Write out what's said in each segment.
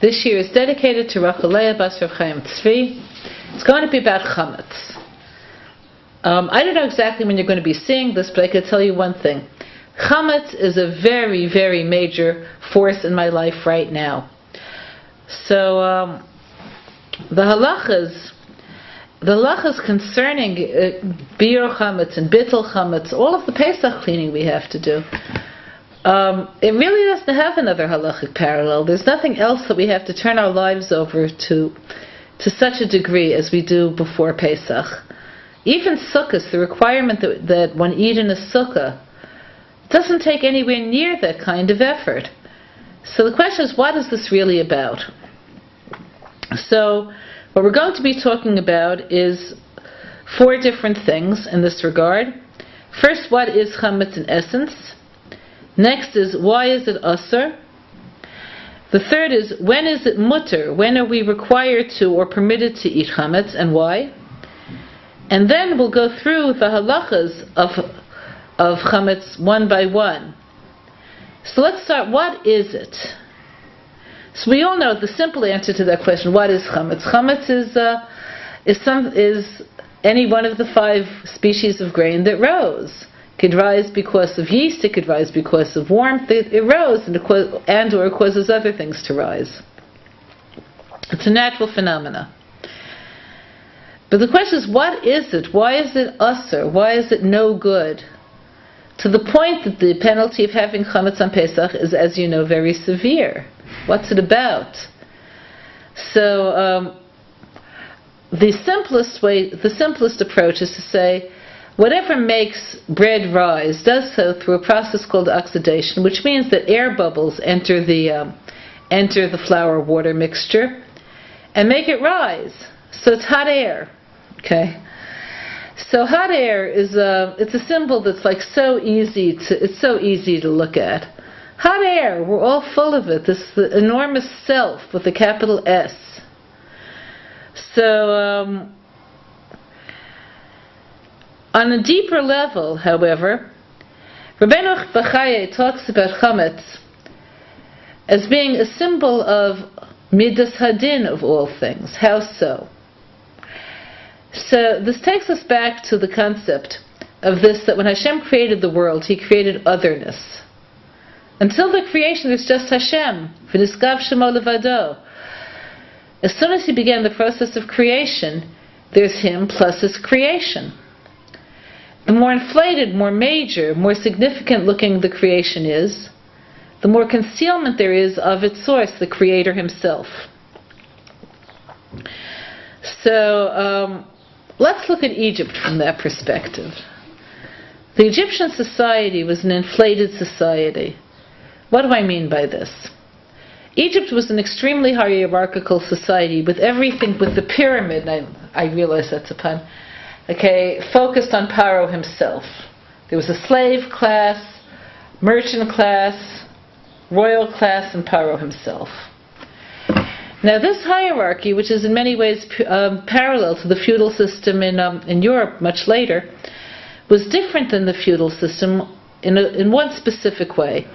This year is dedicated to Rachaleah Bas Rav Chaim Tzvi. It's going to be about chametz. I don't know exactly when you're going to be seeing this, but I can tell you one thing. Chametz is a very, very major force in my life right now. So the halachas concerning biur chametz and bittul chametz, all of the Pesach cleaning we have to do, it really doesn't have another halachic parallel. There's nothing else that we have to turn our lives over to such a degree as we do before Pesach. Even sukkahs, the requirement that one eat in a sukkah, doesn't take anywhere near that kind of effort. So the question is, what is this really about? So what we're going to be talking about is 4 different things in this regard. First, what is chametz in essence? Next is, why is it asur? The third is, when is it mutter? When are we required to or permitted to eat chametz, and why? And then we'll go through the halachas of chametz one by one. So let's start. What is it? So we all know the simple answer to that question. What is chametz? Chametz is any one of the 5 species of grain that rose. It could rise because of yeast. It could rise because of warmth. It rose or it causes other things to rise. It's a natural phenomena. But the question is, what is it? Why is it asur? Why is it no good? To the point that the penalty of having chametz on Pesach is, as you know, very severe. What's it about? So the simplest approach is to say, whatever makes bread rise does so through a process called oxidation, which means that air bubbles enter the flour-water mixture and make it rise. So it's hot air. Okay. So hot air is it's a symbol that's like so easy to look at. Hot air, we're all full of it. This enormous self with a capital S. So on a deeper level, however, Rabbeinu Bachaya talks about chametz as being a symbol of midas hadin of all things. How so? So this takes us back to the concept of this, that when Hashem created the world, He created otherness. Until the creation, there's just Hashem. V'niskav shemo levado. As soon as He began the process of creation, there's Him plus His creation. The more inflated, more major, more significant looking the creation is, the more concealment there is of its source, the Creator Himself. So let's look at Egypt from that perspective. The Egyptian society was an inflated society. What do I mean by this? Egypt was an extremely hierarchical society with everything, with the pyramid, I realize that's a pun, focused on Paro himself. There was a slave class, merchant class, royal class, and Paro himself. Now this hierarchy, which is in many ways parallel to the feudal system in Europe much later, was different than the feudal system in one specific way.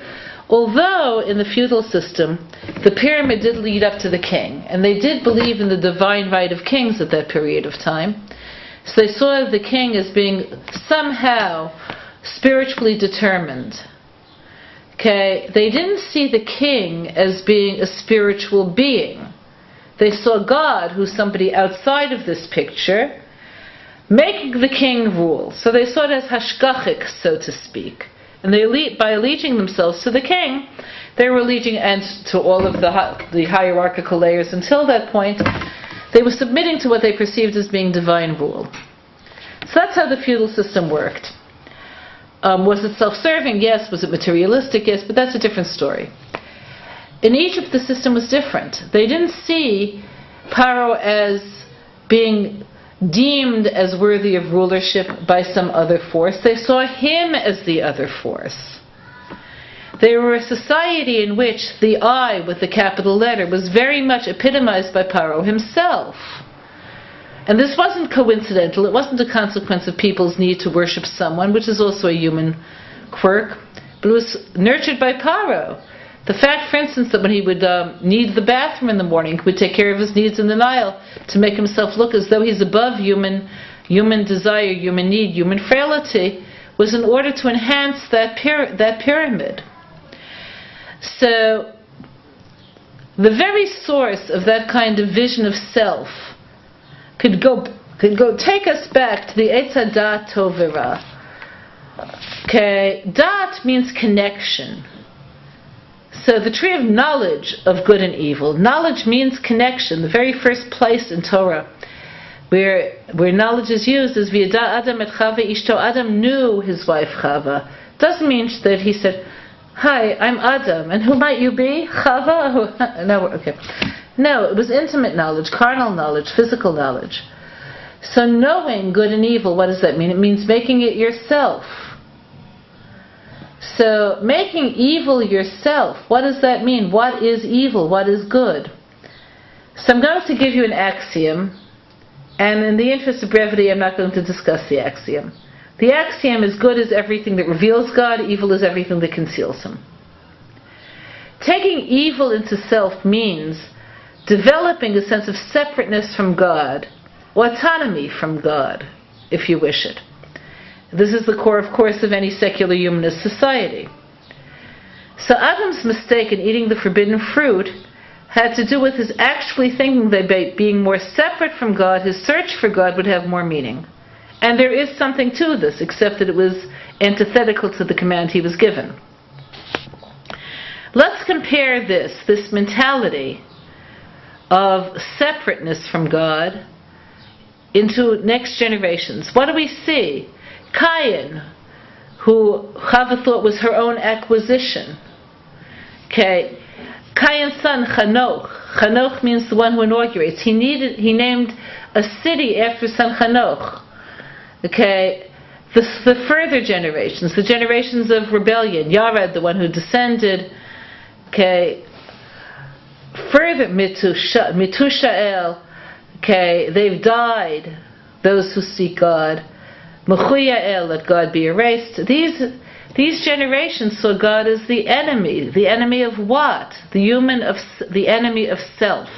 Although in the feudal system, the pyramid did lead up to the king, and they did believe in the divine right of kings at that period of time, so they saw the king as being somehow spiritually determined. They didn't see the king as being a spiritual being. They saw God, who's somebody outside of this picture, making the king rule. So they saw it as hashgachic, so to speak. And by allegiing themselves to the king, they were allegiing and to all of the hierarchical layers. Until that point, they were submitting to what they perceived as being divine rule. So that's how the feudal system worked. Was it self-serving? Yes. Was it materialistic? Yes. But that's a different story. In Egypt, the system was different. They didn't see Paro as being deemed as worthy of rulership by some other force. They saw him as the other force. They were a society in which the I with the capital letter was very much epitomized by Paro himself. And this wasn't coincidental. It wasn't a consequence of people's need to worship someone, which is also a human quirk, but it was nurtured by Paro. The fact, for instance, that when he would need the bathroom in the morning, he would take care of his needs in the Nile to make himself look as though he's above human desire, human need, human frailty, was in order to enhance that pyramid. So, the very source of that kind of vision of self could go take us back to the Eitz Hadat Tov V'Ra. Okay, Dat means connection. So the tree of knowledge of good and evil. Knowledge means connection. The very first place in Torah where knowledge is used is V'yada Adam et Chava Ishto. Adam knew his wife Chava. Doesn't mean that he said, "Hi, I'm Adam, and who might you be? Chava?" No, okay. No, it was intimate knowledge, carnal knowledge, physical knowledge. So knowing good and evil, what does that mean? It means making it yourself. So making evil yourself, what does that mean? What is evil? What is good? So I'm going to give you an axiom, and in the interest of brevity, I'm not going to discuss the axiom. The axiom is good is everything that reveals God, evil is everything that conceals Him. Taking evil into self means developing a sense of separateness from God, autonomy from God, if you wish it. This is the core, of course, of any secular humanist society. So Adam's mistake in eating the forbidden fruit had to do with his actually thinking that by being more separate from God, his search for God would have more meaning. And there is something to this, except that it was antithetical to the command he was given. Let's compare this mentality of separateness from God into next generations. What do we see? Cain, who Chava thought was her own acquisition. Okay, Cain's son Chanoch. Chanoch means the one who inaugurates. He named a city after son Chanoch. Okay, the further generations, the generations of rebellion. Yared, the one who descended. Okay, further Mitushael. Okay, they've died. Those who seek God. Mechuyael, let God be erased. These generations saw God as the enemy. The enemy of what? The enemy of self.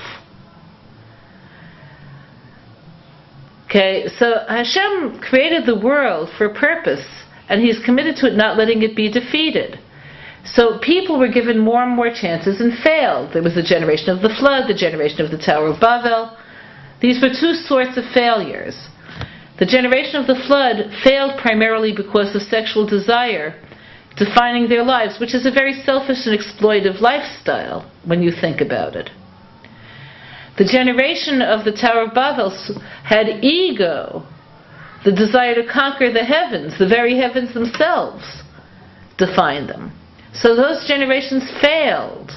Okay, so Hashem created the world for a purpose, and He's committed to it, not letting it be defeated. So people were given more and more chances and failed. There was the generation of the flood, the generation of the Tower of Babel. These were two sorts of failures. The generation of the flood failed primarily because of sexual desire defining their lives, which is a very selfish and exploitive lifestyle when you think about it. The generation of the Tower of Babel had ego, the desire to conquer the heavens, the very heavens themselves defined them. So those generations failed.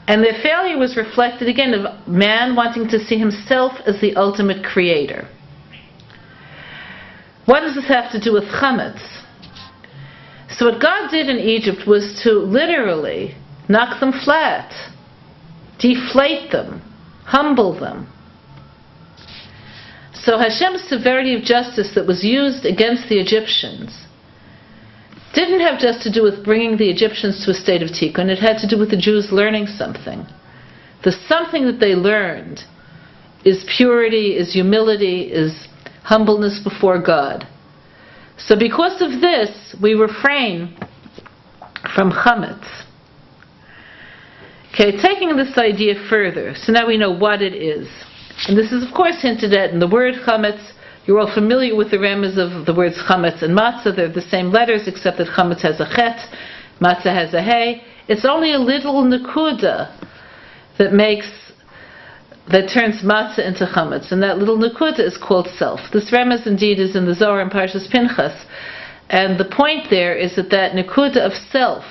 And their failure was reflected again of man wanting to see himself as the ultimate creator. What does this have to do with chametz? So what God did in Egypt was to literally knock them flat, deflate them, humble them. So Hashem's severity of justice that was used against the Egyptians didn't have just to do with bringing the Egyptians to a state of tikkun. It had to do with the Jews learning something. The something that they learned is purity, is humility, is humbleness before God. So because of this, we refrain from chametz. Okay, taking this idea further, so now we know what it is. And this is of course hinted at in the word chametz. You're all familiar with the remez of the words chametz and matzah. They're the same letters, except that chametz has a chet, matzah has a hey. It's only a little nekuda that turns matzah into chametz, and that little nekuda is called self. This remez indeed is in the Zohar in Parshas Pinchas, and the point there is that nekuda of self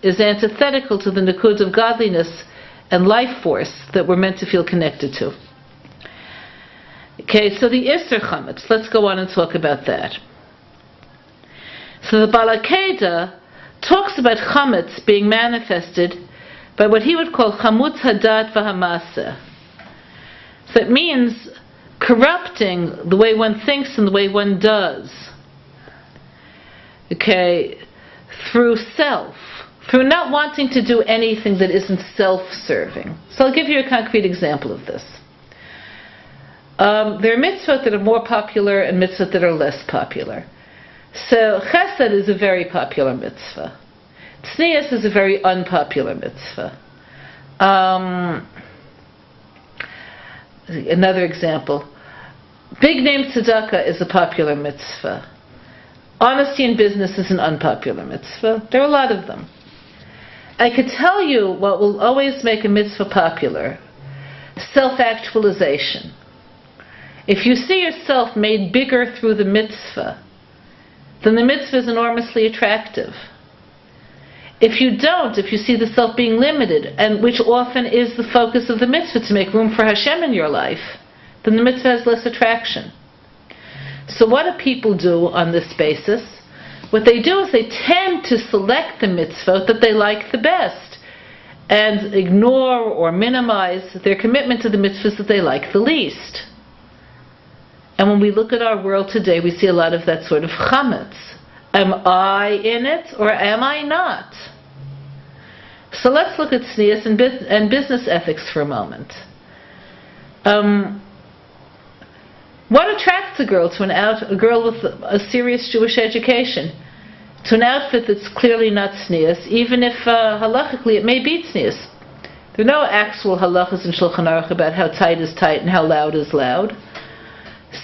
is antithetical to the nekuda of godliness and life force that we're meant to feel connected to. Okay, so the Isser chametz, let's go on and talk about that. So the Bal HaKedah talks about chametz being manifested by what he would call chamutz hadat v'hamaseh. So it means corrupting the way one thinks and the way one does. Okay, through self, through not wanting to do anything that isn't self-serving. So I'll give you a concrete example of this. There are mitzvot that are more popular and mitzvot that are less popular. So chesed is a very popular mitzvah. Tznius is a very unpopular mitzvah. Another example. Big name tzedakah is a popular mitzvah. Honesty in business is an unpopular mitzvah. There are a lot of them. I could tell you what will always make a mitzvah popular. Self-actualization. If you see yourself made bigger through the mitzvah, then the mitzvah is enormously attractive. If you don't, if you see the self being limited, and which often is the focus of the mitzvah, to make room for Hashem in your life, then the mitzvah has less attraction. So what do people do on this basis? What they do is they tend to select the mitzvah that they like the best, and ignore or minimize their commitment to the mitzvahs that they like the least. And when we look at our world today, we see a lot of that sort of chametz. Am I in it or am I not? So let's look at tznius and business ethics for a moment. What attracts a girl to a girl with a serious Jewish education? To an outfit that's clearly not tznius, even if halachically it may be tznius. There are no actual halachas in Shulchan Aruch about how tight is tight and how loud is loud.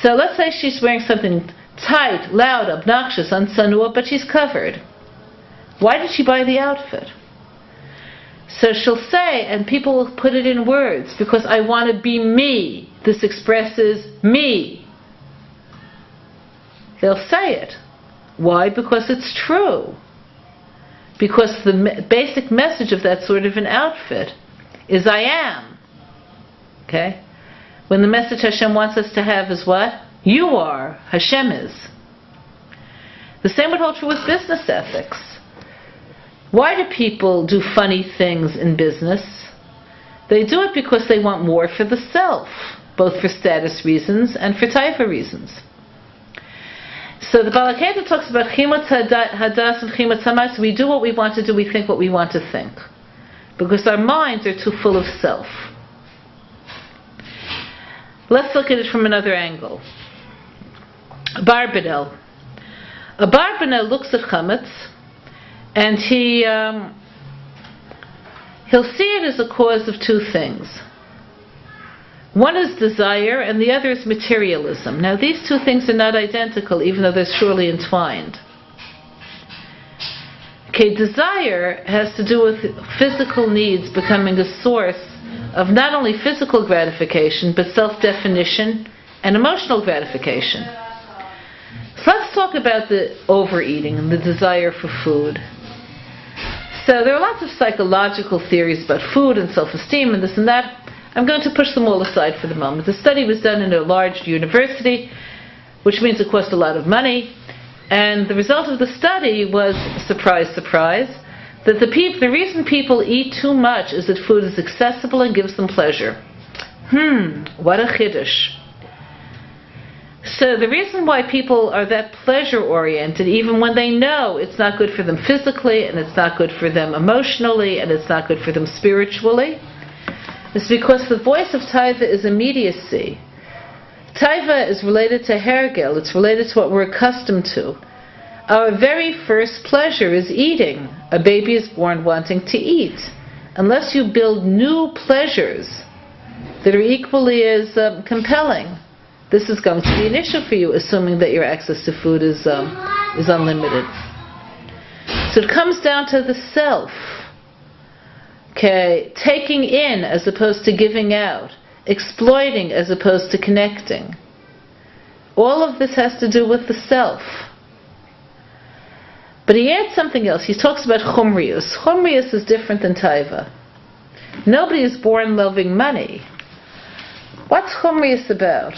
So let's say she's wearing something tight, loud, obnoxious, unsanua, but she's covered. Why did she buy the outfit? So she'll say, and people will put it in words, because I want to be me. This expresses me. They'll say it. Why? Because it's true. Because the basic message of that sort of an outfit is I am. Okay? When the message Hashem wants us to have is what? You are. Hashem is. The same would hold true with business ethics. Why do people do funny things in business? They do it because they want more for the self, both for status reasons and for taiva reasons. So the Bala Keta talks about chimutz hadas and chimutz hamas. We do what we want to do, we think what we want to think. Because our minds are too full of self. Let's look at it from another angle. A barbanel looks at chametz, and he'll see it as a cause of two things. One is desire, and the other is materialism. Now, these two things are not identical, even though they're surely entwined. Okay, desire has to do with physical needs becoming a source of not only physical gratification, but self-definition and emotional gratification. So let's talk about the overeating and the desire for food. So there are lots of psychological theories about food and self-esteem and this and that. I'm going to push them all aside for the moment. The study was done in a large university, which means it cost a lot of money. And the result of the study was, surprise, surprise, that the reason people eat too much is that food is accessible and gives them pleasure. What a chiddush. So the reason why people are that pleasure-oriented, even when they know it's not good for them physically, and it's not good for them emotionally, and it's not good for them spiritually, is because the voice of taiva is immediacy. Taiva is related to hergel, it's related to what we're accustomed to. Our very first pleasure is eating. A baby is born wanting to eat. Unless you build new pleasures that are equally as compelling, this is going to be an issue for you, assuming that your access to food is unlimited. So it comes down to the self. Okay, taking in as opposed to giving out, exploiting as opposed to connecting. All of this has to do with the self. But he adds something else. He talks about chumrius. Chumrius is different than taiva. Nobody is born loving money. What's chumrius about?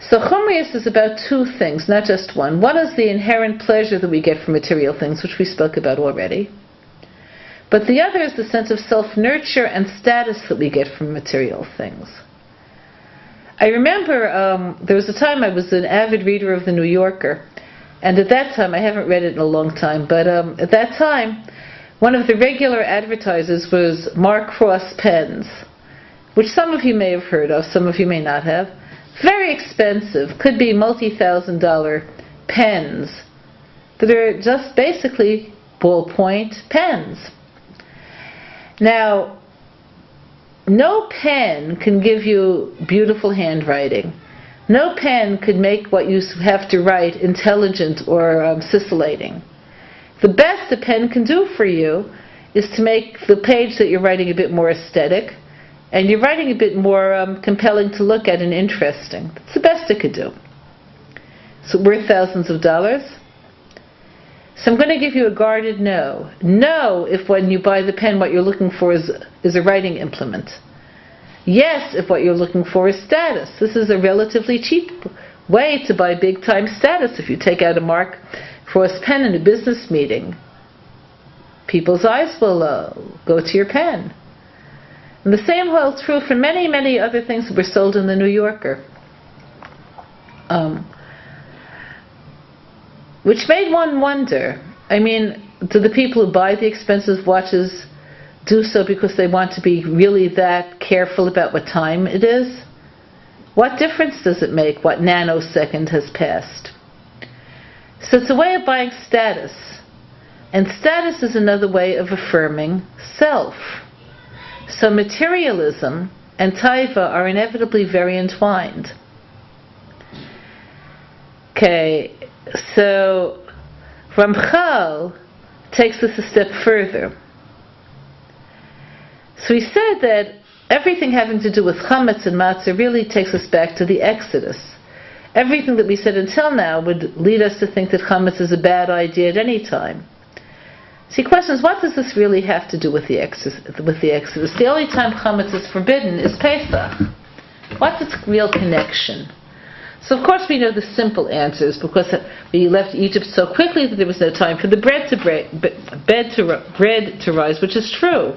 So chumrius is about two things, not just one. One is the inherent pleasure that we get from material things, which we spoke about already. But the other is the sense of self-nurture and status that we get from material things. I remember there was a time I was an avid reader of The New Yorker, and at that time, I haven't read it in a long time, but at that time, one of the regular advertisers was Mark Cross pens, which some of you may have heard of, some of you may not have. Very expensive, could be multi-$1,000 pens that are just basically ballpoint pens. Now, no pen can give you beautiful handwriting. No pen could make what you have to write intelligent or scintillating. The best a pen can do for you is to make the page that you're writing a bit more aesthetic, and you're writing a bit more compelling to look at and interesting. That's the best it could do. So worth thousands of dollars. So I'm going to give you a guarded no. No, if when you buy the pen what you're looking for is a writing implement. Yes, if what you're looking for is status. This is a relatively cheap way to buy big-time status. If you take out a Mark Cross pen in a business meeting, people's eyes will go to your pen. And the same holds true for many, many other things that were sold in the New Yorker. Which made one wonder, I mean, do the people who buy the expensive watches do so because they want to be really that careful about what time it is? What difference does it make what nanosecond has passed? So it's a way of buying status. And status is another way of affirming self. So materialism and taiva are inevitably very entwined. Okay, so Ramchal takes this a step further. So he said that everything having to do with chametz and matzah really takes us back to the Exodus. Everything that we said until now would lead us to think that chametz is a bad idea at any time. So he questions, what does this really have to do with the Exodus? The only time chametz is forbidden is Pesach. What's its real connection? So of course we know the simple answers, because we left Egypt so quickly that there was no time for the bread to rise, which is true.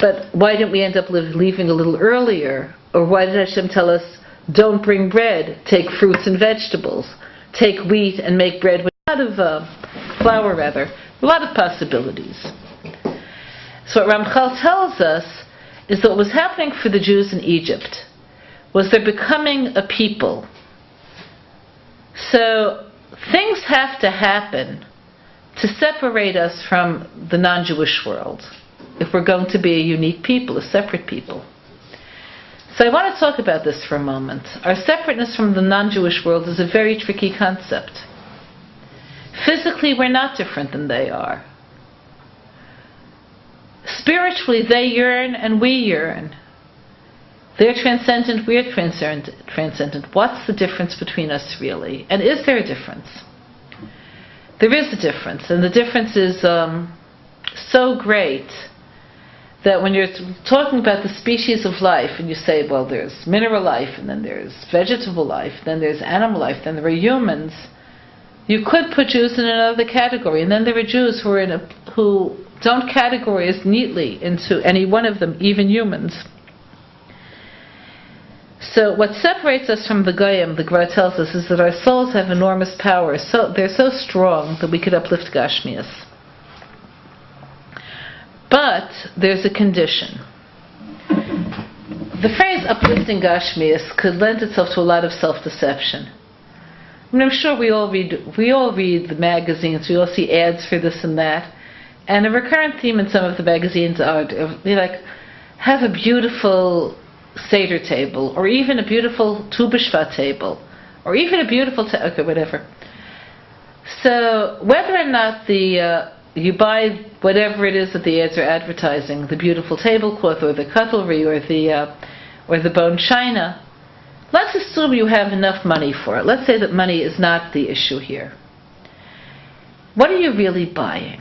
But why didn't we end up leaving a little earlier? Or why did Hashem tell us, don't bring bread, take fruits and vegetables, take wheat and make bread with a lot of flour rather. A lot of possibilities. So what Ramchal tells us is that what was happening for the Jews in Egypt was they're becoming a people. So things have to happen to separate us from the non-Jewish world if we're going to be a unique people, a separate people. So I want to talk about this for a moment. Our separateness from the non-Jewish world is a very tricky concept. Physically, we're not different than they are. Spiritually, they yearn and we yearn. They're transcendent, we're transcendent. What's the difference between us really? And is there a difference? There is a difference, and the difference is so great that when you're talking about the species of life, and you say, well, there's mineral life, and then there's vegetable life, then there's animal life, then there are humans, you could put Jews in another category, and then there are Jews who don't categorize neatly into any one of them, even humans. So what separates us from the Goyim, the Gemara tells us, is that our souls have enormous power. So they're so strong that we could uplift Gashmias. But there's a condition. The phrase uplifting Gashmias could lend itself to a lot of self-deception. I mean, I'm sure we all read the magazines, we all see ads for this and that, and a recurrent theme in some of the magazines are like, have a beautiful Seder table, or even a beautiful Tu B'Shvat table, or even a beautiful okay, whatever. So whether or not you buy whatever it is that the ads are advertising, the beautiful tablecloth or the cutlery or the bone china, let's assume you have enough money for it. Let's say that money is not the issue here. What are you really buying?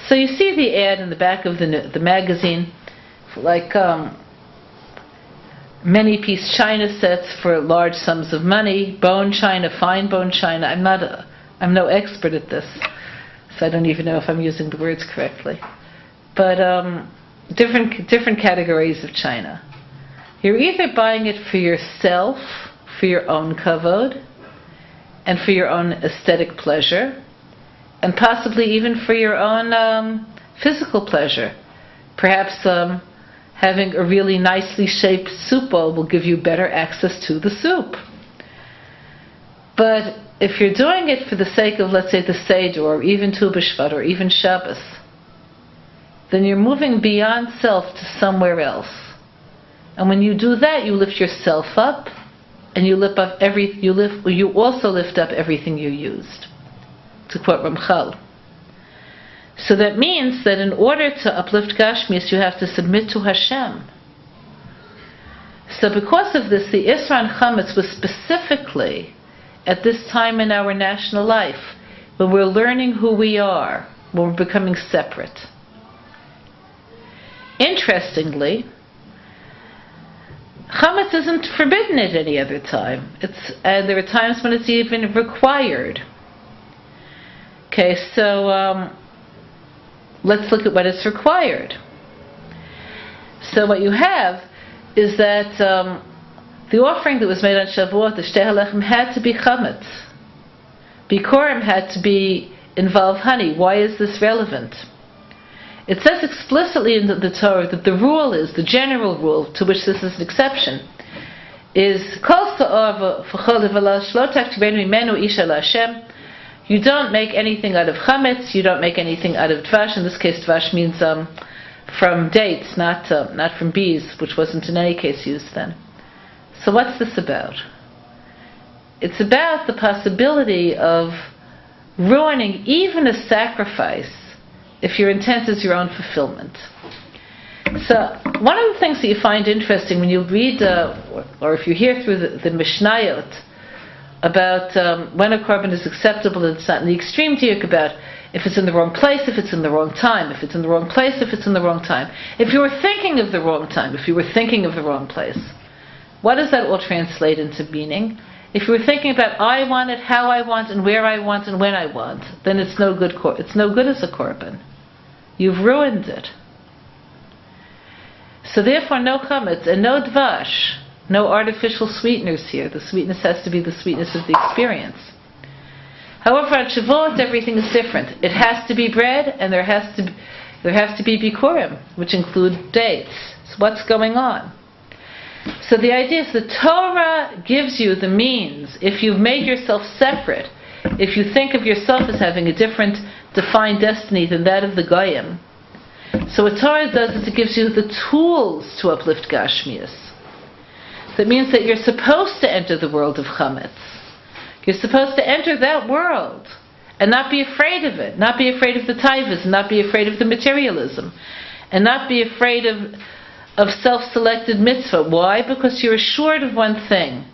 So you see the ad in the back of the magazine, like many-piece china sets for large sums of money, bone china, fine bone china. I'm no expert at this, so I don't even know if I'm using the words correctly. But different categories of china. You're either buying it for yourself, for your own kavod, and for your own aesthetic pleasure, and possibly even for your own physical pleasure. Perhaps having a really nicely shaped soup bowl will give you better access to the soup. But if you're doing it for the sake of, let's say, the Seder, or even Tu B'Shvat, or even Shabbos, then you're moving beyond self to somewhere else. And when you do that, you lift yourself up, and you also lift up everything you used. To quote Ramchal. So that means that in order to uplift Gashmias, you have to submit to Hashem. So because of this, the Isra on Chametz was specifically at this time in our national life, when we're learning who we are, when we're becoming separate. Interestingly, Chametz isn't forbidden at any other time. There are times when it's even required. Okay, so let's look at what is required. So what you have is that the offering that was made on Shavuot, the Shtei HaLechem, had to be chametz. Bikurim had to involve honey. Why is this relevant? It says explicitly in the Torah that the rule is, the general rule, to which this is an exception, is Kol Sa'or V'chol V'la Shlo Taktivenu Imenu Isha LaHashem. You don't make anything out of chametz. You don't make anything out of dvash. In this case, dvash means from dates, not from bees, which wasn't in any case used then. So what's this about? It's about the possibility of ruining even a sacrifice if your intent is your own fulfillment. So one of the things that you find interesting when you read, or if you hear through the Mishnayot, about when a korban is acceptable and it's not, in the extreme diuk about if it's in the wrong place, if it's in the wrong time, if it's in the wrong place, if it's in the wrong time. If you were thinking of the wrong time, if you were thinking of the wrong place, what does that all translate into meaning? If you were thinking about I want it, how I want, and where I want, and when I want, then it's no good. It's no good as a korban. You've ruined it. So therefore, no chametz and no dvash. No artificial sweeteners here. The sweetness has to be the sweetness of the experience. However, on Shavuot, everything is different. It has to be bread, and there has to be bikurim, which include dates. So what's going on? So the idea is the Torah gives you the means. If you've made yourself separate, if you think of yourself as having a different defined destiny than that of the Goyim, so what Torah does is it gives you the tools to uplift Gashmias. That means that you're supposed to enter the world of chametz. You're supposed to enter that world and not be afraid of it, not be afraid of the taivas, and not be afraid of the materialism, and not be afraid of self-selected mitzvah. Why? Because you're assured of one thing.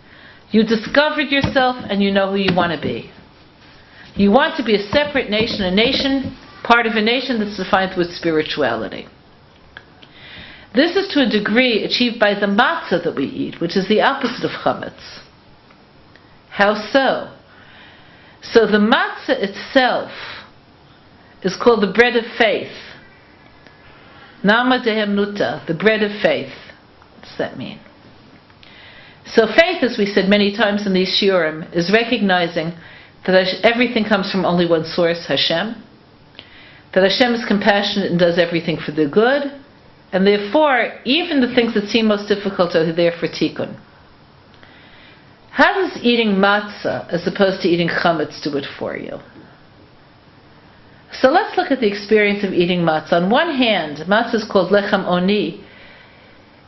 You discovered yourself and you know who you want to be. You want to be a separate nation, part of a nation that's defined with spirituality. This is to a degree achieved by the matzah that we eat, which is the opposite of chametz. How so? So the matzah itself is called the bread of faith. Nama dehemnuta, the bread of faith. What does that mean? So faith, as we said many times in these shiurim, is recognizing that everything comes from only one source, Hashem. That Hashem is compassionate and does everything for the good. And therefore, even the things that seem most difficult are there for tikkun. How does eating matzah, as opposed to eating chametz, do it for you? So let's look at the experience of eating matzah. On one hand, matzah is called lechem oni.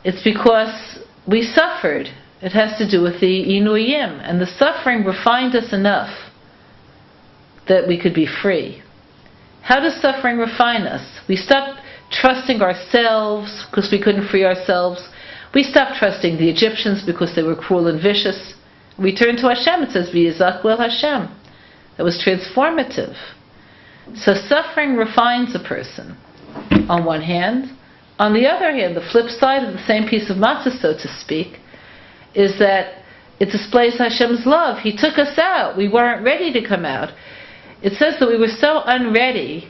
It's because we suffered. It has to do with the inuyim. And the suffering refined us enough that we could be free. How does suffering refine us? We stopped trusting ourselves because we couldn't free ourselves. We stopped trusting the Egyptians because they were cruel and vicious. We turned to Hashem. It says, V'yizak wel Hashem. That was transformative. So suffering refines a person, on one hand. On the other hand, the flip side of the same piece of matzah, so to speak, is that it displays Hashem's love. He took us out. We weren't ready to come out. It says that we were so unready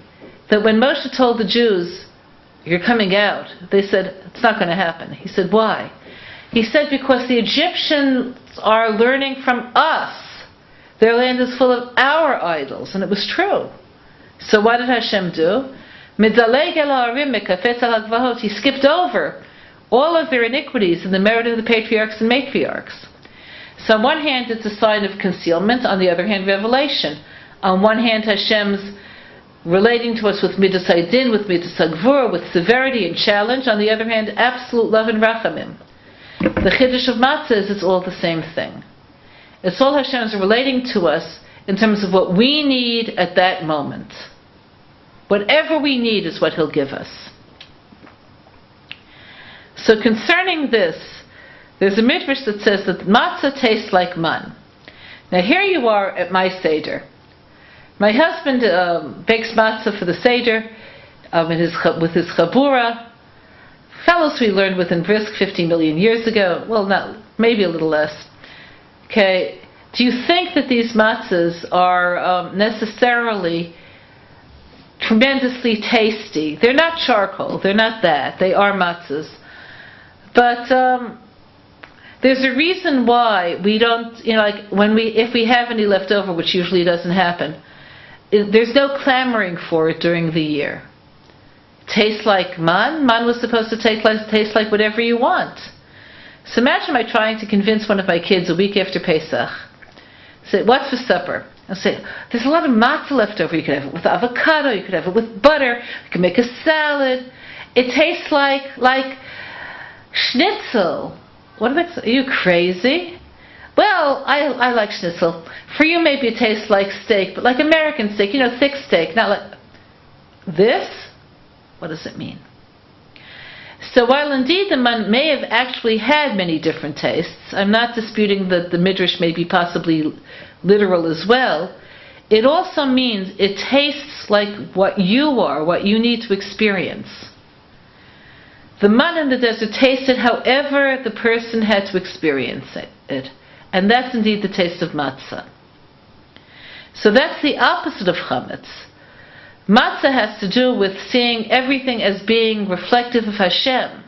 that when Moshe told the Jews, you're coming out, they said, it's not going to happen. He said, why? He said, because the Egyptians are learning from us. Their land is full of our idols. And it was true. So what did Hashem do? He skipped over all of their iniquities in the merit of the patriarchs and matriarchs. So on one hand, it's a sign of concealment. On the other hand, revelation. On one hand, Hashem's relating to us with midas haydin, with midas hagvura, with severity and challenge. On the other hand, absolute love and rachamim. The chiddush of matzah is it's all the same thing. It's all Hashem's relating to us in terms of what we need at that moment. Whatever we need is what He'll give us. So concerning this, there's a midrash that says that matzah tastes like man. Now here you are at my Seder. My husband bakes matzah for the Seder with his chabura. Fellows we learned with in Brisk 50 million years ago. Well, not, maybe a little less. Okay, do you think that these matzahs are necessarily tremendously tasty? They're not charcoal. They're not that. They are matzahs. But there's a reason why we don't, like if we have any left over, which usually doesn't happen, there's no clamoring for it during the year. Tastes like man. Man was supposed to taste like whatever you want. So imagine my trying to convince one of my kids a week after Pesach. Say, what's for supper? I'll say, there's a lot of matzah left over. You could have it with avocado. You could have it with butter. You can make a salad. It tastes like schnitzel. What am I? Are you crazy? Well, I like schnitzel. For you, maybe it tastes like steak, but like American steak, thick steak, not like this. What does it mean? So while indeed the man may have actually had many different tastes, I'm not disputing that the midrash may be possibly literal as well. It also means it tastes like what you are, what you need to experience. The man in the desert tasted however the person had to experience it. And that's indeed the taste of matzah. So that's the opposite of chametz. Matzah has to do with seeing everything as being reflective of Hashem.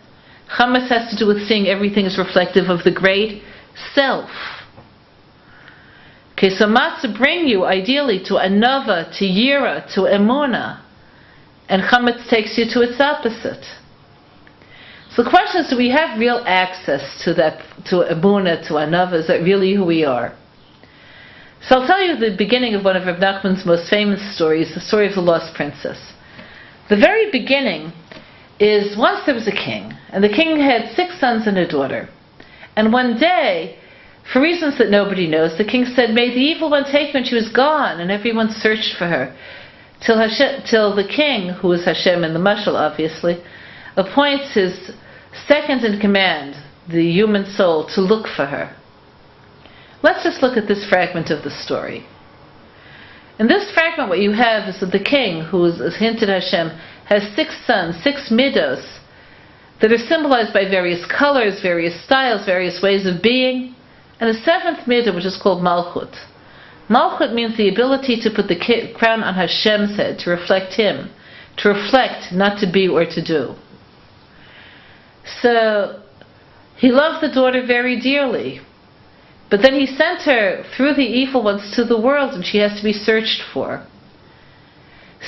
Chametz has to do with seeing everything as reflective of the great self. Okay, so matzah bring you ideally to anava, to yira, to emuna. And chametz takes you to its opposite. So the question is, do we have real access to that, to emuna, to anava? Is that really who we are? So I'll tell you the beginning of one of Reb Nachman's most famous stories, the story of the lost princess. The very beginning is, once there was a king, and the king had 6 sons and a daughter. And one day, for reasons that nobody knows, the king said, may the evil one take her, and she was gone, and everyone searched for her. Till the king, who is Hashem in the mashal obviously, appoints his second in command, the human soul, to look for her. Let's just look at this fragment of the story. In this fragment, what you have is that the king, who is hinted Hashem, has 6 sons, 6 middos, that are symbolized by various colors, various styles, various ways of being, and a 7th middah, which is called Malchut. Malchut means the ability to put the crown on Hashem's head, to reflect Him, to reflect, not to be or to do. So, he loved the daughter very dearly. But then he sent her through the evil ones to the world, and she has to be searched for.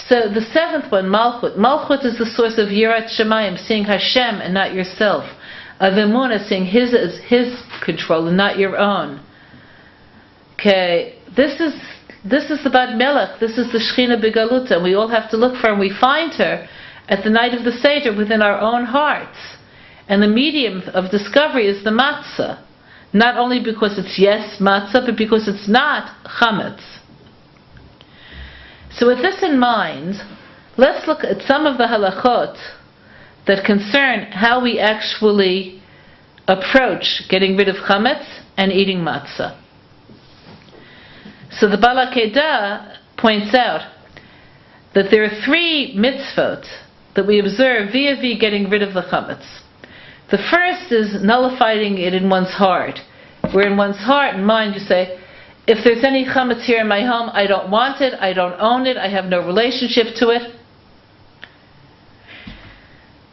So the 7th one, Malchut. Malchut is the source of Yirat Shamayim, seeing Hashem and not yourself. Of Emunah, seeing His control and not your own. Okay, this is the Bat Melech, this is the Shechina Begaluta, and we all have to look for her, and we find her at the night of the Seder within our own hearts. And the medium of discovery is the matzah. Not only because it's yes, matzah, but because it's not chametz. So with this in mind, let's look at some of the halachot that concern how we actually approach getting rid of chametz and eating matzah. So the Bal HaKedah points out that there are 3 mitzvot that we observe via getting rid of the chametz. The first is nullifying it in one's heart, where in one's heart and mind you say, if there's any chametz here in my home, I don't want it, I don't own it, I have no relationship to it.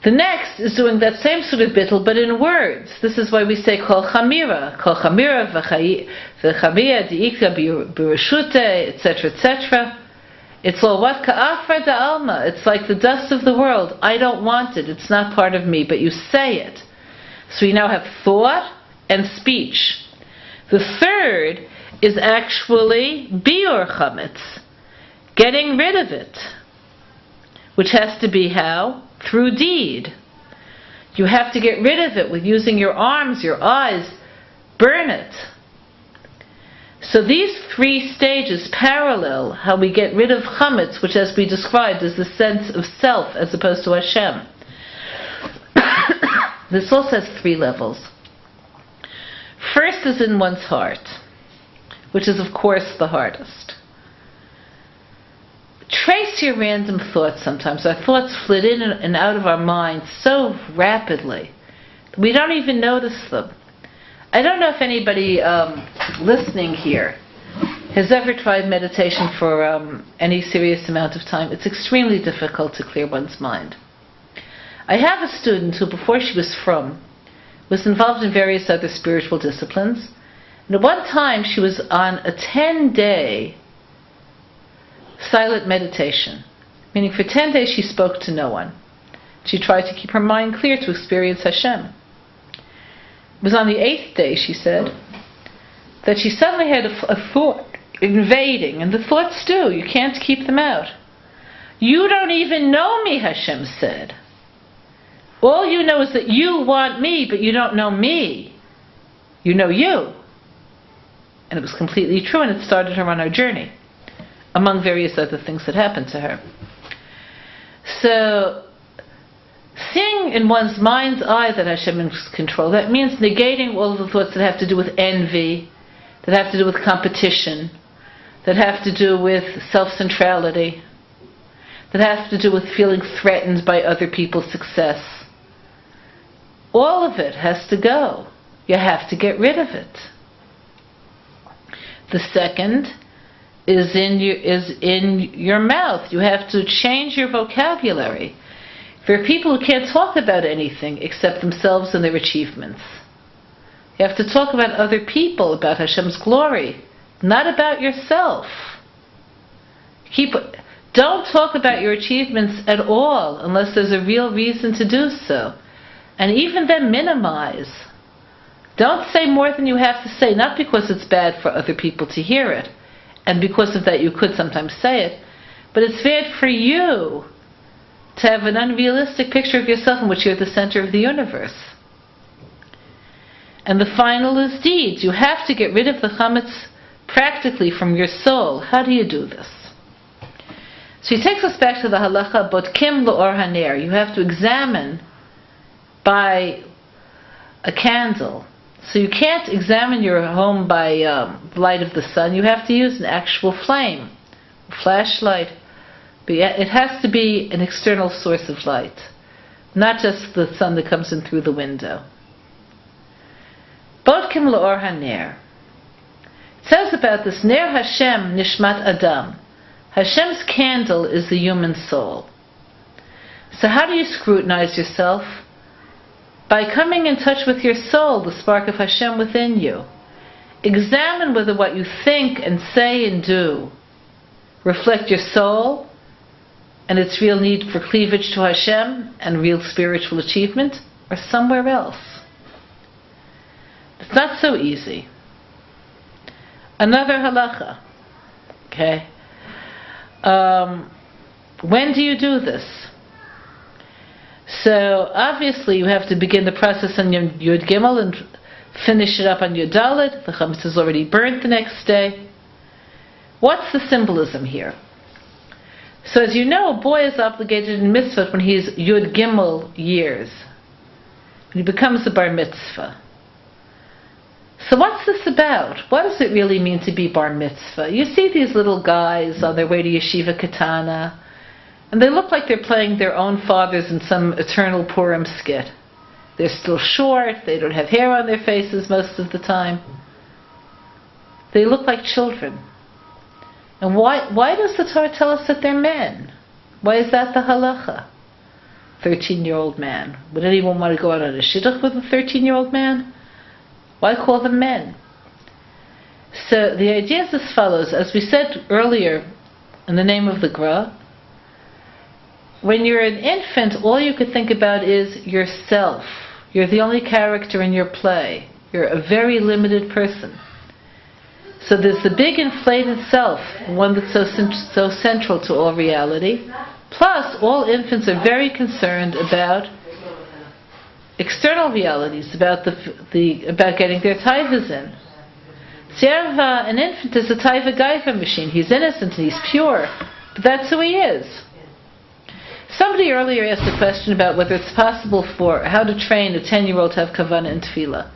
The next is doing that same sort of bittul, but in words. This is why we say kol chamira v'chamia di'ikra b'reshute, etc., etc. It's all what ka'afar da'alma. It's like the dust of the world. I don't want it. It's not part of me, but you say it. So we now have thought and speech. The third is actually biur chametz, getting rid of it, which has to be how? Through deed. You have to get rid of it with using your arms, your eyes, burn it. So these three stages parallel how we get rid of chametz, which as we described is the sense of self as opposed to Hashem. This also has three levels. First is in one's heart, which is of course the hardest. Trace your random thoughts sometimes. Our thoughts flit in and out of our minds so rapidly that we don't even notice them. I don't know if anybody listening here has ever tried meditation for any serious amount of time. It's extremely difficult to clear one's mind. I have a student who, before she was frum, was involved in various other spiritual disciplines. And at one time she was on a 10-day silent meditation, meaning for 10 days she spoke to no one. She tried to keep her mind clear to experience Hashem. It was on the 8th day, she said, that she suddenly had a thought invading, and the thoughts do, you can't keep them out. You don't even know me, Hashem said. All you know is that you want me, but you don't know me. You know you. And it was completely true, and it started her on her journey, among various other things that happened to her. So, seeing in one's mind's eye that Hashem is in control, that means negating all of the thoughts that have to do with envy, that have to do with competition, that have to do with self-centrality, that have to do with feeling threatened by other people's success. All of it has to go. You have to get rid of it. The second is in your mouth. You have to change your vocabulary. There are people who can't talk about anything except themselves and their achievements. You have to talk about other people, about Hashem's glory, not about yourself. Don't talk about your achievements at all unless there's a real reason to do so. And even then minimize. Don't say more than you have to say, not because it's bad for other people to hear it, and because of that you could sometimes say it, but it's bad for you to have an unrealistic picture of yourself in which you're the center of the universe. And the final is deeds. You have to get rid of the chametz practically from your soul. How do you do this? So he takes us back to the halacha, bodkim l'or haner. You have to examine by a candle. So you can't examine your home by the light of the sun. You have to use an actual flame, a flashlight. But it has to be an external source of light, not just the sun that comes in through the window. Bodkim l'or haner. It says about this, Ner Hashem nishmat Adam. Hashem's candle is the human soul. So how do you scrutinize yourself? By coming in touch with your soul, the spark of Hashem within you. Examine whether what you think and say and do reflect your soul and its real need for cleavage to Hashem and real spiritual achievement, or somewhere else. It's not so easy. Another halacha. Okay. When do you do this? So obviously you have to begin the process on Yud Gimel and finish it up on Yud Dalet. The chametz is already burnt the next day. What's the symbolism here? So as you know, a boy is obligated in mitzvah when he's Yud Gimel years. When he becomes a bar mitzvah. So what's this about? What does it really mean to be bar mitzvah? You see these little guys on their way to yeshiva katana, and they look like they're playing their own fathers in some eternal Purim skit. They're still short, they don't have hair on their faces most of the time. They look like children. And why does the Torah tell us that they're men? Why is that the halacha? 13-year-old man. Would anyone want to go out on a shidduch with a 13-year-old man? Why call them men? So the idea is as follows. As we said earlier in the name of the Gra. When you're an infant, all you could think about is yourself. You're the only character in your play. You're a very limited person. So there's the big inflated self, one that's so central to all reality. Plus, all infants are very concerned about external realities, about getting their taivas in. So you have an infant is a taiva gaiva machine. He's innocent and he's pure, but that's who he is. Somebody earlier asked a question about whether it's possible for how to train a 10-year-old to have kavanah in tefillah.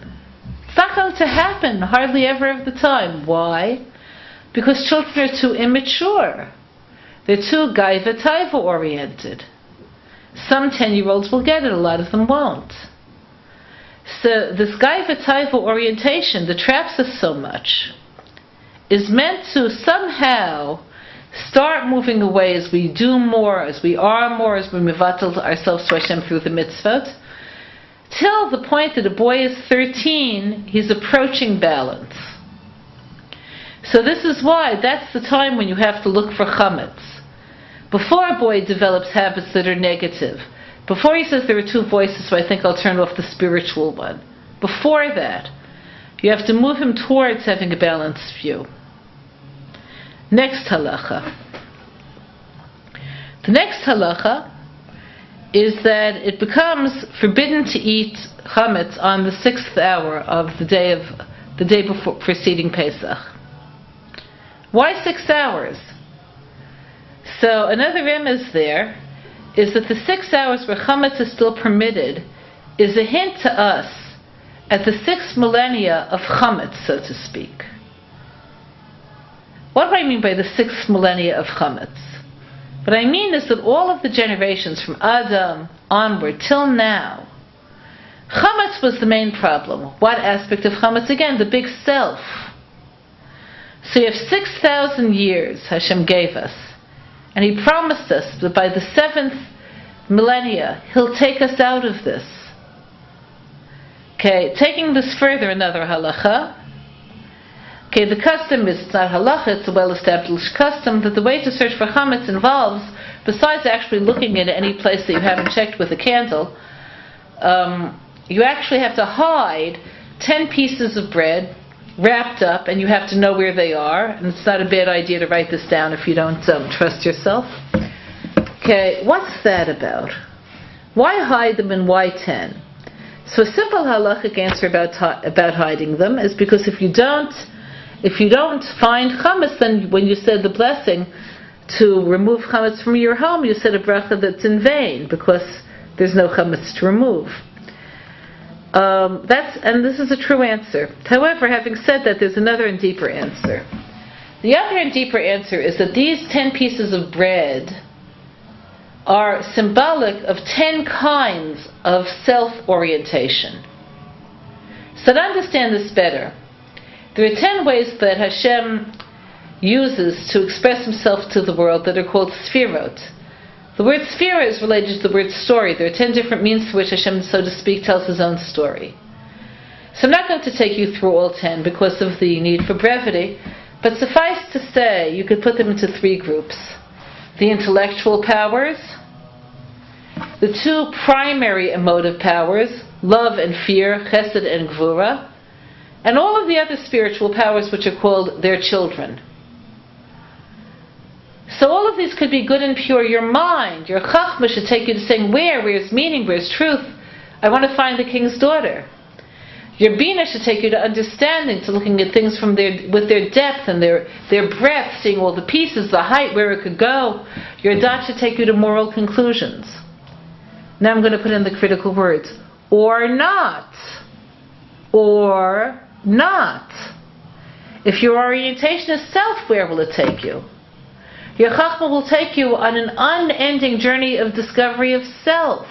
It's not going to happen, hardly ever of the time. Why? Because children are too immature. They're too gaiva taiva oriented. Some 10-year-olds will get it, a lot of them won't. So this gaiva taiva orientation that traps us so much is meant to somehow start moving away as we do more, as we are more, as we mivatal ourselves to Hashem through the mitzvot, till the point that a boy is 13, he's approaching balance. So this is why that's the time when you have to look for chametz. Before a boy develops habits that are negative, before he says there are two voices, so I think I'll turn off the spiritual one, before that, you have to move him towards having a balanced view. Next halacha. The next halacha is that it becomes forbidden to eat chametz on the 6th hour of the day before preceding Pesach. Why 6 hours? So another remez there is that the 6 hours where chametz is still permitted is a hint to us at the 6th millennia of chametz, so to speak. What do I mean by the 6th millennia of chametz? What I mean is that all of the generations from Adam onward till now, chametz was the main problem. What aspect of chametz? Again, the big self. So you have 6,000 years Hashem gave us, and He promised us that by the 7th millennia He'll take us out of this. Okay, taking this further, another halacha. Okay, the custom is, it's not halacha, it's a well-established custom, that the way to search for chametz involves, besides actually looking at any place that you haven't checked with a candle, you actually have to hide 10 pieces of bread wrapped up, and you have to know where they are, and it's not a bad idea to write this down if you don't trust yourself. Okay, what's that about? Why hide them and why 10? So a simple halachic answer about hiding them is because if you don't find chametz, then when you said the blessing to remove chametz from your home, you said a bracha that's in vain because there's no chametz to remove. And this is a true answer. However, having said that, there's another and deeper answer. The other and deeper answer is that these 10 pieces of bread are symbolic of 10 kinds of self-orientation. So to understand this better, there are 10 ways that Hashem uses to express Himself to the world that are called sfirot. The word sphira is related to the word story. There are 10 different means through which Hashem, so to speak, tells His own story. So I'm not going to take you through all 10 because of the need for brevity, but suffice to say, you could put them into 3 groups. The intellectual powers, the 2 primary emotive powers, love and fear, chesed and gvura, and all of the other spiritual powers which are called their children. So all of these could be good and pure. Your mind, your chachma should take you to saying, where's meaning, where's truth? I want to find the king's daughter. Your bina should take you to understanding, to looking at things with their depth and their breadth, seeing all the pieces, the height, where it could go. Your dat should take you to moral conclusions. Now I'm going to put in the critical words. Or not. Or not. If your orientation is self, where will it take you? Your chachma will take you on an unending journey of discovery of self.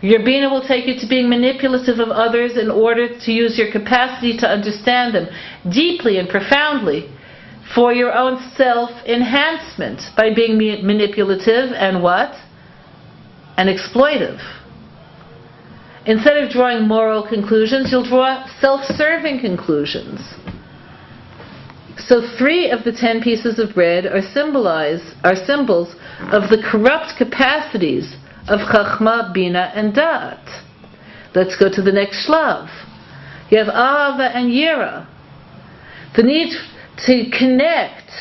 Your bina will take you to being manipulative of others in order to use your capacity to understand them deeply and profoundly for your own self-enhancement by being manipulative and what? And exploitive. Instead of drawing moral conclusions, you'll draw self-serving conclusions. So 3 of the 10 pieces of bread are symbols of the corrupt capacities of Chachma, Bina, and Da'at. Let's go to the next shlav. You have Ahava and Yira. The need to connect,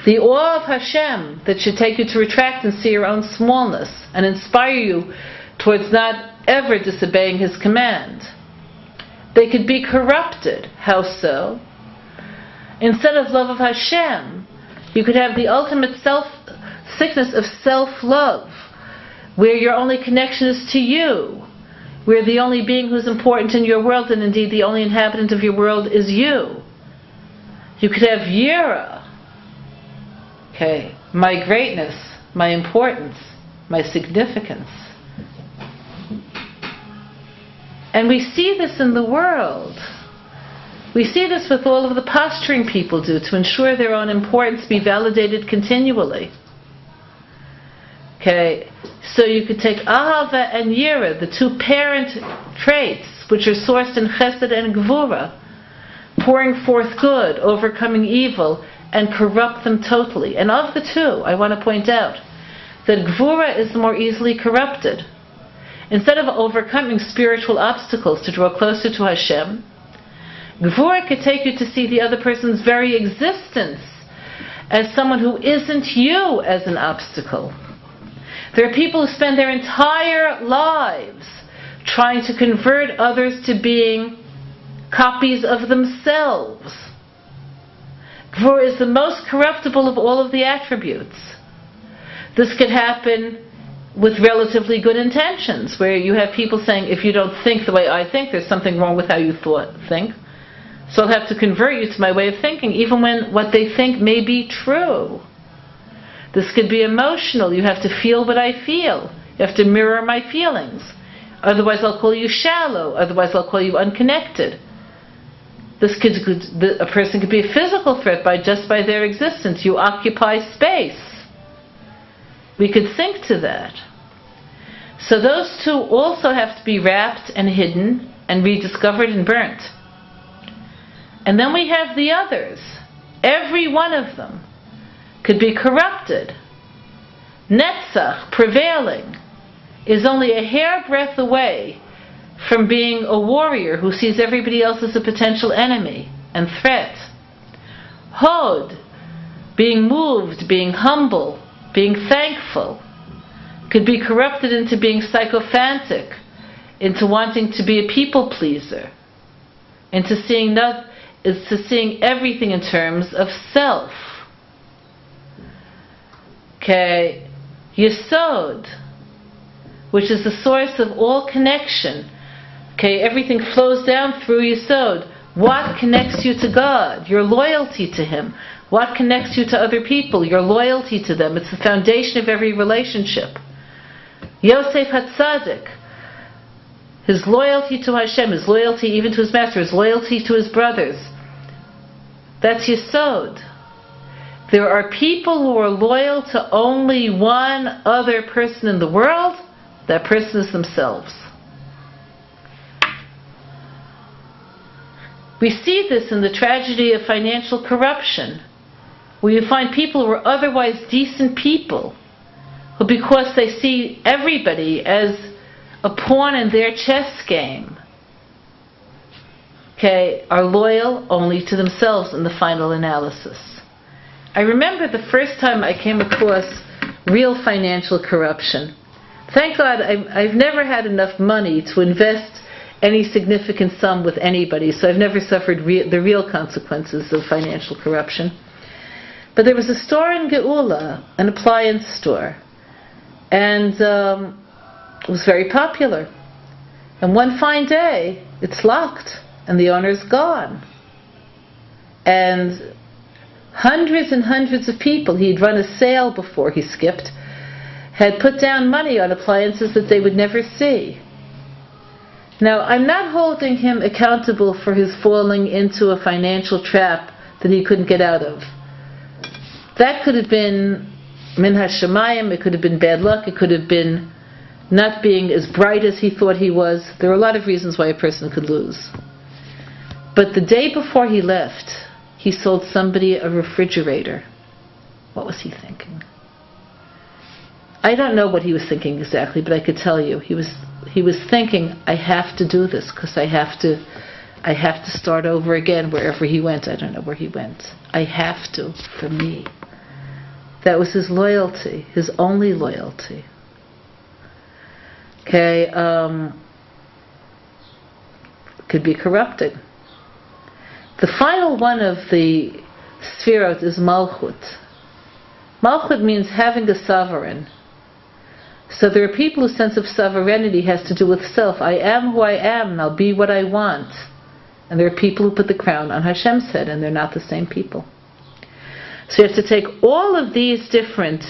the awe of Hashem that should take you to retract and see your own smallness and inspire you towards not ever disobeying His command. They could be corrupted. How so? Instead of love of Hashem, you could have the ultimate sickness of self-love, where your only connection is to you, where the only being who's important in your world, and indeed the only inhabitant of your world, is you. You could have Yira. Okay, my greatness, my importance, my significance. And we see this in the world. We see this with all of the posturing people do to ensure their own importance be validated continually. Okay, so you could take Ahava and Yira, the 2 parent traits, which are sourced in Chesed and Gvura, pouring forth good, overcoming evil, and corrupt them totally. And of the 2, I want to point out that Gvura is the more easily corrupted. Instead of overcoming spiritual obstacles to draw closer to Hashem, Gvura could take you to see the other person's very existence as someone who isn't you as an obstacle. There are people who spend their entire lives trying to convert others to being copies of themselves. Gvura is the most corruptible of all of the attributes. This could happen with relatively good intentions, where you have people saying, if you don't think the way I think, there's something wrong with how you think. So I'll have to convert you to my way of thinking, even when what they think may be true. This could be emotional. You have to feel what I feel. You have to mirror my feelings. Otherwise I'll call you shallow. Otherwise I'll call you unconnected. A person could be a physical threat just by their existence. You occupy space. We could think to that. So those 2 also have to be wrapped and hidden and rediscovered and burnt. And then we have the others. Every one of them could be corrupted. Netzach, prevailing, is only a hairbreadth away from being a warrior who sees everybody else as a potential enemy and threat. Hod, being moved, being humble, being thankful, could be corrupted into being sycophantic, into wanting to be a people pleaser, into seeing everything in terms of self. Okay, Yesod, which is the source of all connection. Okay, everything flows down through Yesod. What connects you to God? Your loyalty to Him. What connects you to other people? Your loyalty to them. It's the foundation of every relationship. Yosef HaTzadik, his loyalty to Hashem, his loyalty even to his master, his loyalty to his brothers. That's Yesod. There are people who are loyal to only one other person in the world. That person is themselves. We see this in the tragedy of financial corruption, where you find people who are otherwise decent people, who, because they see everybody as a pawn in their chess game, are loyal only to themselves in the final analysis. I remember the first time I came across real financial corruption. Thank God I've never had enough money to invest any significant sum with anybody, so I've never suffered the real consequences of financial corruption. But there was a store in Geula, an appliance store, and it was very popular. And one fine day, it's locked, and the owner's gone. And hundreds and hundreds of people, he'd run a sale before he skipped, had put down money on appliances that they would never see. Now, I'm not holding him accountable for his falling into a financial trap that he couldn't get out of. That could have been min hashamayim, it could have been bad luck, it could have been not being as bright as he thought he was. There are a lot of reasons why a person could lose. But the day before he left, he sold somebody a refrigerator. What was he thinking? I don't know what he was thinking exactly, but I could tell you he was thinking, I have to do this because I have to start over again wherever he went. I don't know where he went. I have to, for me. That was his loyalty, his only loyalty. Okay, could be corrupted. The final one of the Sfirot is Malchut. Malchut means having a sovereign. So there are people whose sense of sovereignty has to do with self. I am who I am, and I'll be what I want. And there are people who put the crown on Hashem's head, and they're not the same people. So you have to take all of these different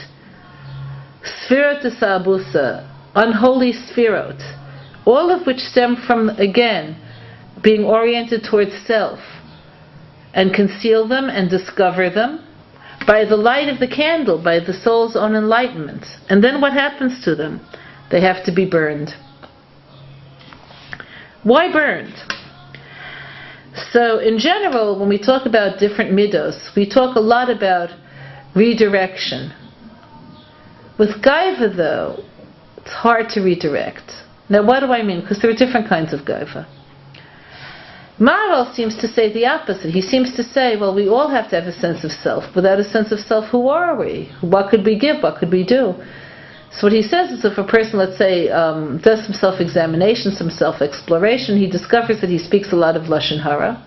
Sfirot Sa'abusa, unholy Sfirot, all of which stem from, again, being oriented towards self, and conceal them and discover them by the light of the candle, by the soul's own enlightenment. And then what happens to them? They have to be burned. Why burned? So in general, when we talk about different middos, we talk a lot about redirection. With Gaiva, though, it's hard to redirect. Now what do I mean? Because there are different kinds of Gaiva. Maharal seems to say the opposite. He seems to say, well, we all have to have a sense of self. Without a sense of self, who are we? What could we give? What could we do? So what he says is, if a person, let's say, does some self-examination, some self-exploration, he discovers that he speaks a lot of Lashon Hara,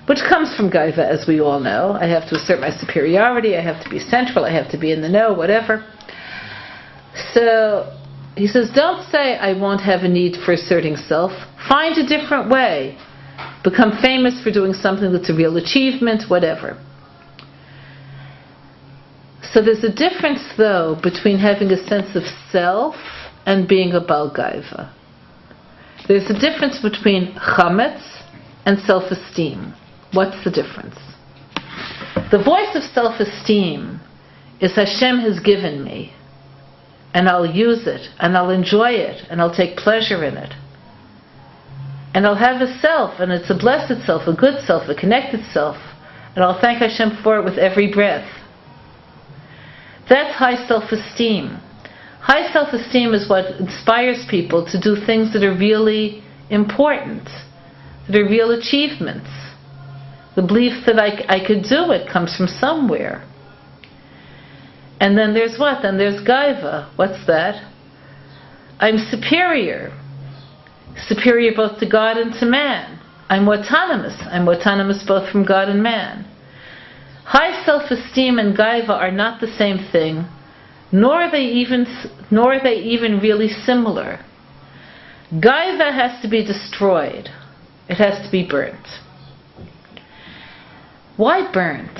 which comes from Gaiva, as we all know. I have to assert my superiority, I have to be central, I have to be in the know, whatever. So he says, don't say, I won't have a need for asserting self. Find a different way. Become famous for doing something that's a real achievement, whatever. So there's a difference, though, between having a sense of self and being a Bal Gaiva. There's a difference between chametz and self-esteem. What's the difference? The voice of self-esteem is Hashem has given me, and I'll use it, and I'll enjoy it, and I'll take pleasure in it. And I'll have a self, and it's a blessed self, a good self, a connected self, and I'll thank Hashem for it with every breath. That's high self-esteem. High self-esteem is what inspires people to do things that are really important, that are real achievements. The belief that I could do it comes from somewhere. And then there's what? Then there's Gaiva. What's that? I'm superior. Superior both to God and to man. I'm autonomous. I'm autonomous both from God and man. High self-esteem and Gaiva are not the same thing, nor are they even really similar. Gaiva has to be destroyed. It has to be burnt. Why burnt?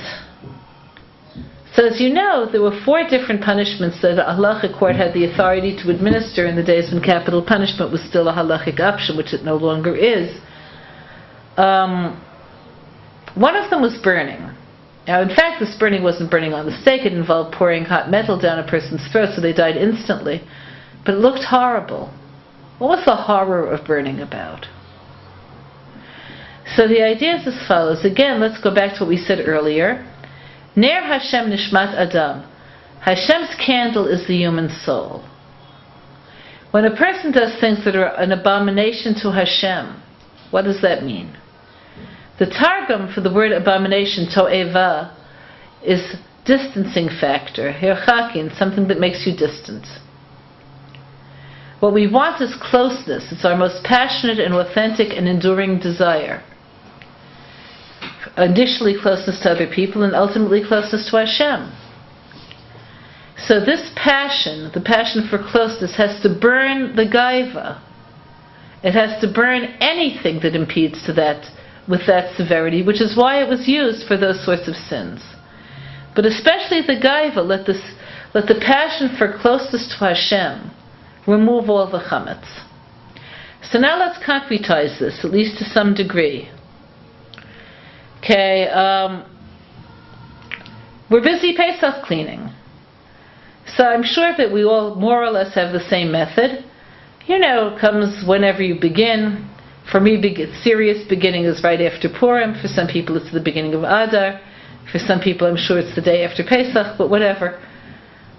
So as you know, there were 4 different punishments that a halachic court had the authority to administer in the days when capital punishment was still a halachic option, which it no longer is. One of them was burning. Now, in fact, this burning wasn't burning on the stake. It involved pouring hot metal down a person's throat, so they died instantly. But it looked horrible. What was the horror of burning about? So the idea is as follows. Again, let's go back to what we said earlier. Ner Hashem nishmat Adam. Hashem's candle is the human soul. When a person does things that are an abomination to Hashem, what does that mean? The Targum for the word abomination, to'eva, is distancing factor, hirchakin, something that makes you distant. What we want is closeness. It's our most passionate and authentic and enduring desire. Initially closeness to other people and ultimately closeness to Hashem. So this passion, the passion for closeness, has to burn the Gaiva. It has to burn anything that impedes to that, with that severity, which is why it was used for those sorts of sins. But especially the Gaiva, let the passion for closeness to Hashem remove all the chametz. So now let's concretize this, at least to some degree. Okay, we're busy Pesach cleaning. So I'm sure that we all more or less have the same method. You know, it comes whenever you begin. For me, serious beginning is right after Purim. For some people, it's the beginning of Adar. For some people, I'm sure it's the day after Pesach, but whatever.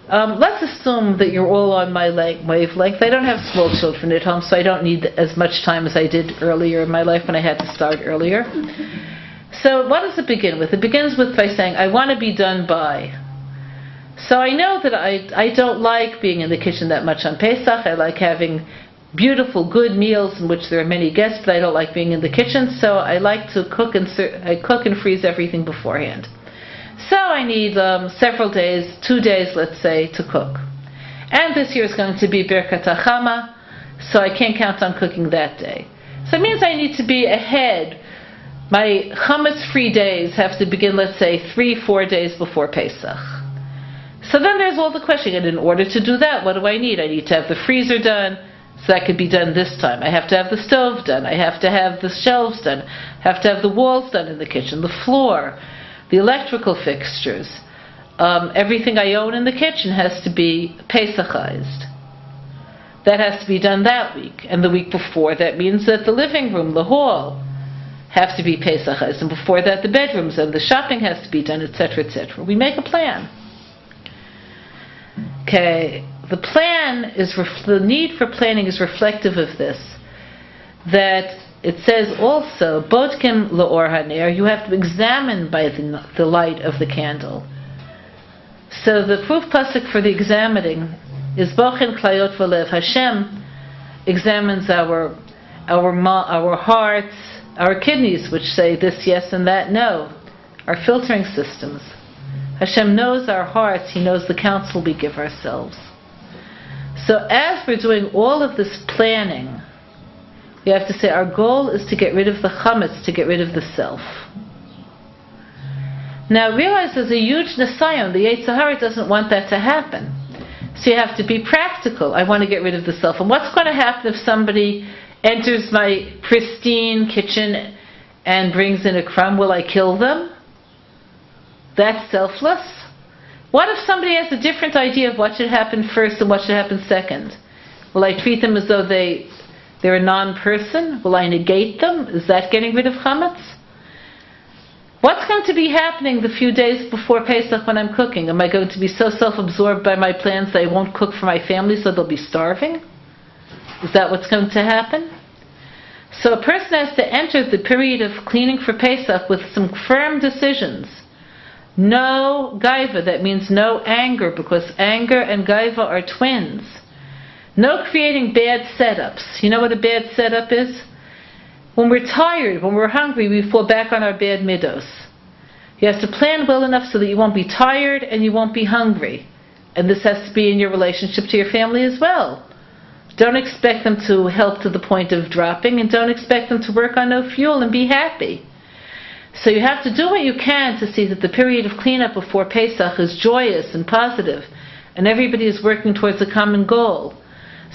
Let's assume that you're all on my wavelength. I don't have small children at home, so I don't need as much time as I did earlier in my life when I had to start earlier. So what does it begin with? It begins with by saying, I want to be done by. So I know that I don't like being in the kitchen that much on Pesach. I like having beautiful, good meals in which there are many guests, but I don't like being in the kitchen, so I like to cook and freeze everything beforehand. So I need several days, 2 days, let's say, to cook. And this year is going to be Birkat HaChama, so I can't count on cooking that day. So it means I need to be ahead. My chametz-free days have to begin, let's say, 3-4 days before Pesach. So then there's all the question, and in order to do that, what do I need? I need to have the freezer done, so that could be done this time. I have to have the stove done. I have to have the shelves done. I have to have the walls done in the kitchen, the floor, the electrical fixtures. Everything I own in the kitchen has to be Pesachized. That has to be done that week. And the week before, that means that the living room, the hall, have to be Pesachized. And before that, the bedrooms and the shopping has to be done, etc., etc. We make a plan. Okay, the need for planning is reflective of this. That it says also, Bodkim la'or haner, you have to examine by the light of the candle. So the proof pasuk for the examining is Bochen klayot v'lev. Hashem examines our hearts, our kidneys, which say this yes and that no, our filtering systems. Hashem knows our hearts. He knows the counsel we give ourselves. So as we're doing all of this planning, we have to say our goal is to get rid of the chametz, to get rid of the self. Now realize there's a huge nisayon. The Yetzer Hara doesn't want that to happen. So you have to be practical. I want to get rid of the self. And what's going to happen if somebody enters my pristine kitchen and brings in a crumb? Will I kill them? That's selfless. What if somebody has a different idea of what should happen first and what should happen second? Will I treat them as though they're a non-person? Will I negate them? Is that getting rid of chametz? What's going to be happening the few days before Pesach when I'm cooking? Am I going to be so self-absorbed by my plans that I won't cook for my family so they'll be starving? Is that what's going to happen? So a person has to enter the period of cleaning for Pesach with some firm decisions. No gaiva, that means no anger, because anger and gaiva are twins. No creating bad setups. You know what a bad setup is? When we're tired, when we're hungry, we fall back on our bad middos. You have to plan well enough so that you won't be tired and you won't be hungry. And this has to be in your relationship to your family as well. Don't expect them to help to the point of dropping, and don't expect them to work on no fuel and be happy. So you have to do what you can to see that the period of cleanup before Pesach is joyous and positive, and everybody is working towards a common goal.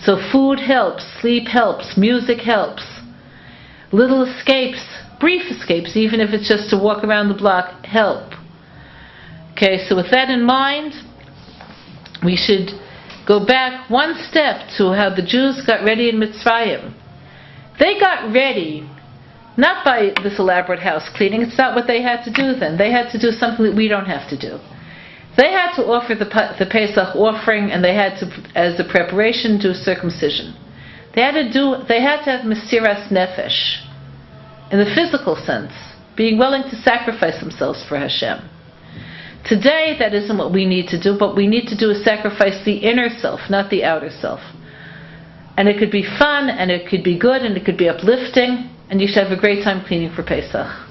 So food helps, sleep helps, music helps. Little escapes, brief escapes, even if it's just to walk around the block, help. Okay, so with that in mind, we should go back one step to how the Jews got ready in Mitzrayim. They got ready not by this elaborate house cleaning. It's not what they had to do then. They had to do something that we don't have to do. They had to offer the Pesach offering, and they had to, as a preparation, do circumcision. They had to have Mesiras Nefesh, in the physical sense, being willing to sacrifice themselves for Hashem. Today, that isn't what we need to do. What we need to do is sacrifice the inner self, not the outer self. And it could be fun, and it could be good, and it could be uplifting, and you should have a great time cleaning for Pesach.